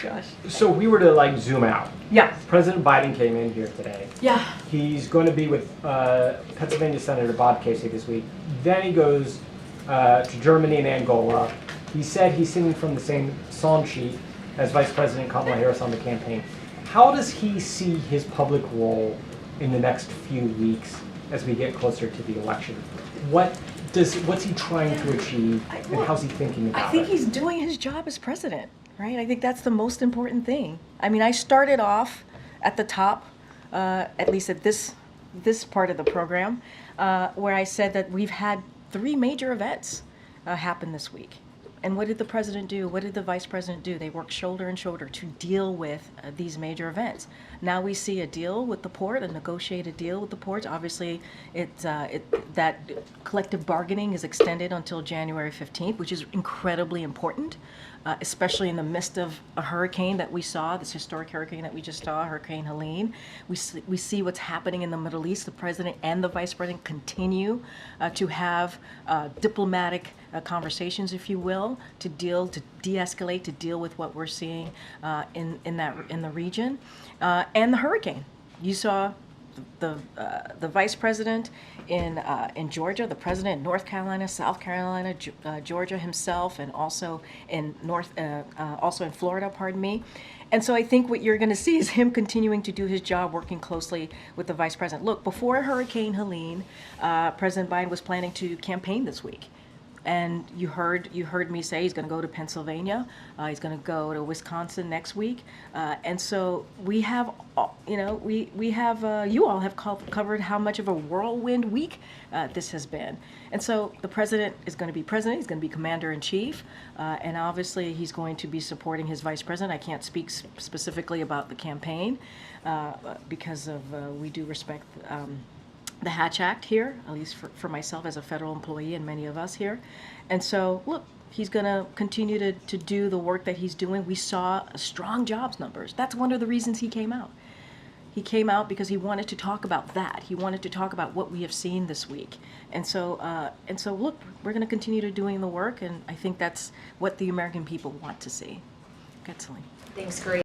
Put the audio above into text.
Josh. So we were to like zoom out. Yeah. President Biden came in here today. Yeah. He's going to be with Pennsylvania Senator Bob Casey this week. Then he goes to Germany and Angola. He said he's singing from the same song sheet as Vice President Kamala Harris on the campaign. How does he see his public role in the next few weeks as we get closer to the election? What's he trying to achieve, and how's he thinking about it? I think he's doing his job as president, right? I think that's the most important thing. I mean, I started off at the top, at least at this part of the program, where I said that we've had 3 major events happen this week. And what did the president do? What did the vice president do? They worked shoulder and shoulder to deal with these major events. Now we see a deal with the port, a negotiated deal with the ports. Obviously, that collective bargaining is extended until January 15th, which is incredibly important, especially in the midst of a hurricane that we saw, this historic hurricane that we just saw, Hurricane Helene. We see what's happening in the Middle East. The president and the vice president continue to have diplomatic conversations, if you will, to de-escalate, to deal with what we're seeing in the region, and the hurricane. You saw the vice president in Georgia, the president in North Carolina, South Carolina, Georgia himself, and also in Florida, pardon me. And so I think what you're going to see is him continuing to do his job, working closely with the vice president. Look, before Hurricane Helene, President Biden was planning to campaign this week. And you heard me say he's going to go to Pennsylvania. He's going to go to Wisconsin next week. And so we have, you all have covered how much of a whirlwind week this has been. And so the president is going to be president. He's going to be commander in chief. And obviously he's going to be supporting his vice president. I can't speak specifically about the campaign because of we do respect the Hatch Act here, at least for myself as a federal employee and many of us here. And so, look, he's going to continue to do the work that he's doing. We saw strong jobs numbers. That's one of the reasons he came out. He came out because he wanted to talk about that. He wanted to talk about what we have seen this week. And so look, we're going to continue to doing the work, and I think that's what the American people want to see. Good, Celine. Thanks, Karine.